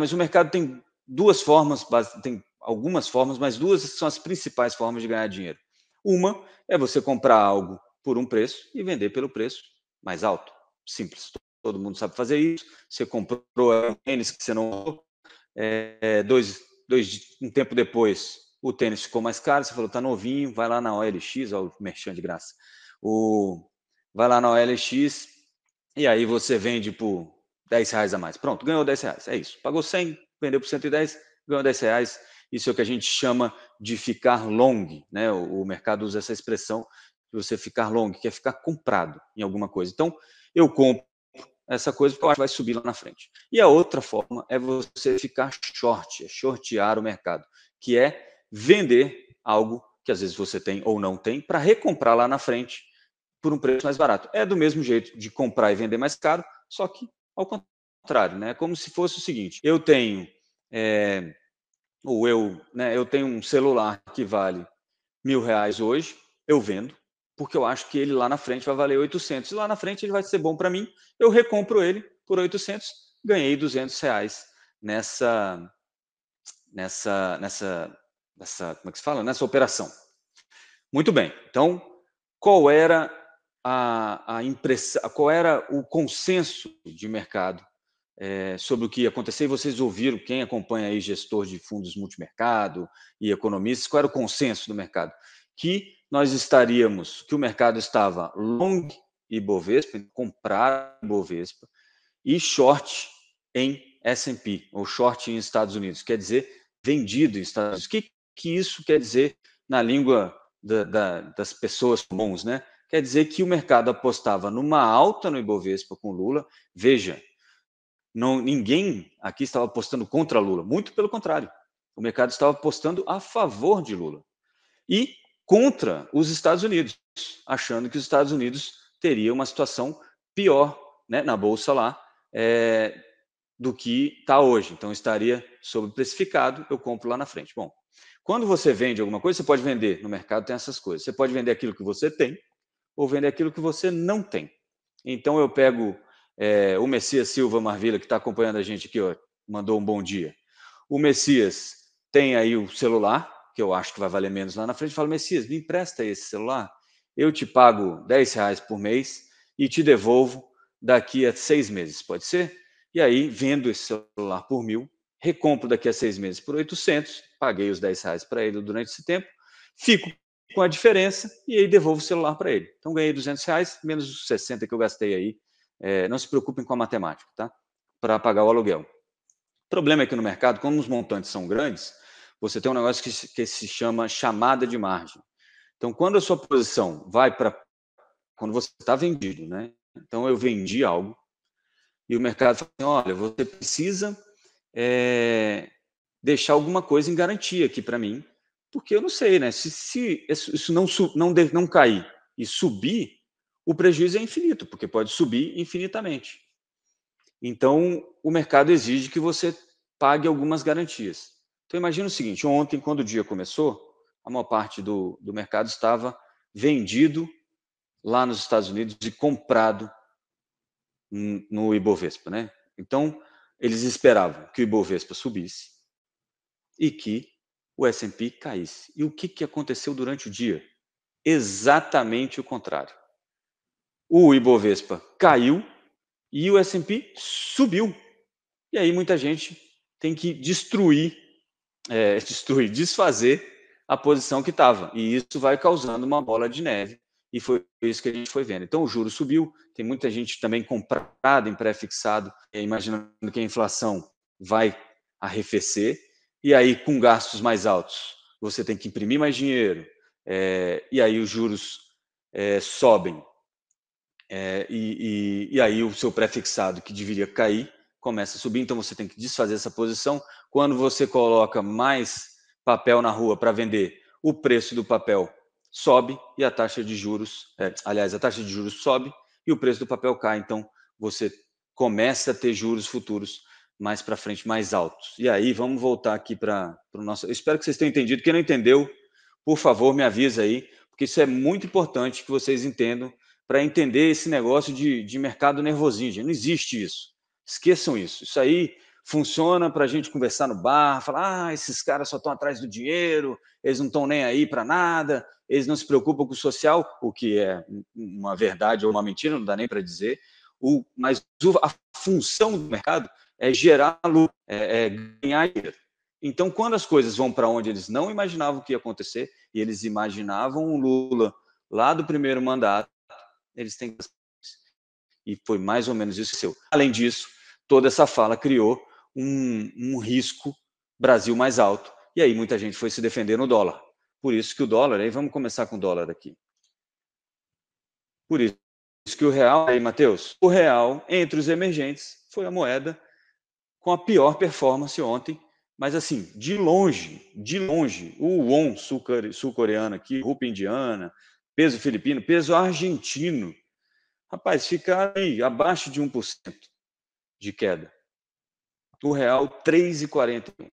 mas o mercado tem duas formas, tem algumas formas, mas duas são as principais formas de ganhar dinheiro. Uma é você comprar algo por um preço e vender pelo preço mais alto. Simples, todo mundo sabe fazer isso. Você comprou um tênis que você não usou, um tempo depois o tênis ficou mais caro, você falou, tá novinho, vai lá na OLX, ó, o merchan de graça. Vai lá na OLX e aí você vende por R$10 a mais. Pronto, ganhou R$10, é isso. Pagou 100, vendeu por 110, ganhou R$10. Isso é o que a gente chama de ficar long, né? O mercado usa essa expressão de você ficar long, que é ficar comprado em alguma coisa. Então, eu compro essa coisa porque eu acho que vai subir lá na frente. E a outra forma é você ficar short, é shortear o mercado, que é vender algo que às vezes você tem ou não tem, para recomprar lá na frente por um preço mais barato. É do mesmo jeito de comprar e vender mais caro, só que ao contrário, né? Como se fosse o seguinte: eu tenho eu tenho um celular que vale R$1.000 hoje, eu vendo, porque eu acho que ele lá na frente vai valer 800. E lá na frente ele vai ser bom para mim, eu recompro ele por 800, ganhei R$200 como é que se fala? Nessa operação. Muito bem. Então, qual era a impressão, qual era o consenso de mercado sobre o que ia acontecer? E vocês ouviram, quem acompanha aí gestor de fundos multimercado e economistas, qual era o consenso do mercado? Que o mercado estava long Ibovespa, comprar Ibovespa, e short em S&P, ou short em Estados Unidos, quer dizer, vendido em Estados Unidos. O que isso quer dizer na língua das pessoas comuns, né? Quer dizer que o mercado apostava numa alta no Ibovespa com Lula. Veja, ninguém aqui estava apostando contra Lula, muito pelo contrário. O mercado estava apostando a favor de Lula e contra os Estados Unidos, achando que os Estados Unidos teria uma situação pior, né, na bolsa lá do que está hoje. Então estaria sobreprecificado, eu compro lá na frente. Bom, quando você vende alguma coisa, você pode vender. No mercado tem essas coisas. Você pode vender aquilo que você tem ou vender aquilo que você não tem. Então eu pego o Messias Silva Marvila, que está acompanhando a gente aqui, ó, mandou um bom dia. O Messias tem aí o celular, que eu acho que vai valer menos lá na frente. Falo, Messias, me empresta esse celular. Eu te pago R$10 por mês e te devolvo daqui a 6 meses, pode ser? E aí vendo esse celular por 1.000, recompro daqui a 6 meses por 800, paguei os R$10 para ele durante esse tempo, fico com a diferença e aí devolvo o celular para ele. Então ganhei R$200, menos os 60 que eu gastei aí. Não se preocupem com a matemática, tá? Para pagar o aluguel. O problema é que no mercado, como os montantes são grandes, você tem um negócio que se chama chamada de margem. Então, quando a sua posição vai para... Quando você está vendido, né? Então, eu vendi algo e o mercado fala assim, olha, você precisa deixar alguma coisa em garantia aqui para mim, porque eu não sei, né? Se isso não cair e subir, o prejuízo é infinito, porque pode subir infinitamente. Então, o mercado exige que você pague algumas garantias. Então, imagina o seguinte, ontem, quando o dia começou, a maior parte do mercado estava vendido lá nos Estados Unidos e comprado no Ibovespa, né? Então, eles esperavam que o Ibovespa subisse e que o S&P caísse. E o que aconteceu durante o dia? Exatamente o contrário. O Ibovespa caiu e o S&P subiu. E aí muita gente tem que desfazer a posição que estava. E isso vai causando uma bola de neve. E foi isso que a gente foi vendo. Então o juro subiu, tem muita gente também comprada em pré-fixado, imaginando que a inflação vai arrefecer. E aí, com gastos mais altos, você tem que imprimir mais dinheiro. E aí os juros sobem. E aí o seu pré-fixado, que deveria cair, começa a subir, então você tem que desfazer essa posição. Quando você coloca mais papel na rua para vender, o preço do papel sobe e a taxa de juros, a taxa de juros sobe e o preço do papel cai. Então você começa a ter juros futuros mais para frente, mais altos. E aí vamos voltar aqui para o nosso... Eu espero que vocês tenham entendido. Quem não entendeu, por favor, me avisa aí, porque isso é muito importante que vocês entendam para entender esse negócio de mercado nervosinho. Não existe isso. Esqueçam isso. Isso aí, funciona para a gente conversar no bar, falar, esses caras só estão atrás do dinheiro, eles não estão nem aí para nada, eles não se preocupam com o social, o que é uma verdade ou uma mentira, não dá nem para dizer, mas a função do mercado é gerar lucro, é ganhar dinheiro. Então, quando as coisas vão para onde eles não imaginavam que ia acontecer, e eles imaginavam o Lula lá do primeiro mandato, eles têm que... E foi mais ou menos isso seu. Além disso, toda essa fala criou um risco Brasil mais alto. E aí muita gente foi se defender no dólar. Por isso que o dólar, aí vamos começar com o dólar aqui. Por isso que o real, aí Matheus, o real entre os emergentes foi a moeda com a pior performance ontem, mas assim, de longe, o won sul-coreano aqui, rúpia indiana, peso filipino, peso argentino, rapaz, ficaram aí abaixo de 1% de queda. O real, 3,41.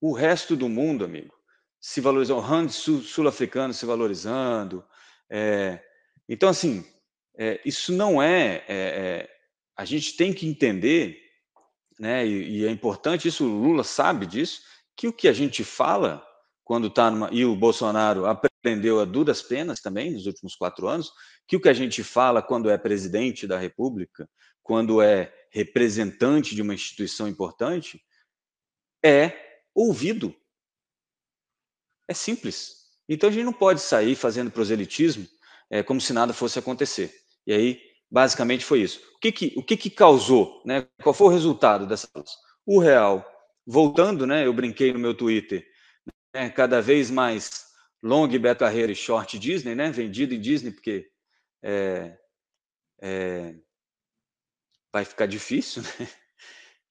O resto do mundo, amigo, se valorizou. O rand sul-africano se valorizando. Então, assim, isso não a gente tem que entender, né, e é importante isso, o Lula sabe disso, que o que a gente fala quando está e o Bolsonaro aprendeu a duras penas também nos últimos 4 anos, que o que a gente fala quando é presidente da República, quando é representante de uma instituição importante, é ouvido. É simples. Então a gente não pode sair fazendo proselitismo como se nada fosse acontecer. E aí, basicamente, foi isso. O que causou? Né? Qual foi o resultado dessa coisa? O real, voltando, né, eu brinquei no meu Twitter, né, cada vez mais long Beto Carreira e short Disney, né, vendido em Disney, porque vai ficar difícil, né?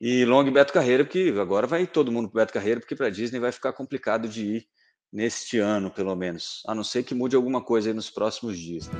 E long Beto Carreira, porque agora vai todo mundo para Beto Carreira, porque para Disney vai ficar complicado de ir neste ano, pelo menos. A não ser que mude alguma coisa aí nos próximos dias.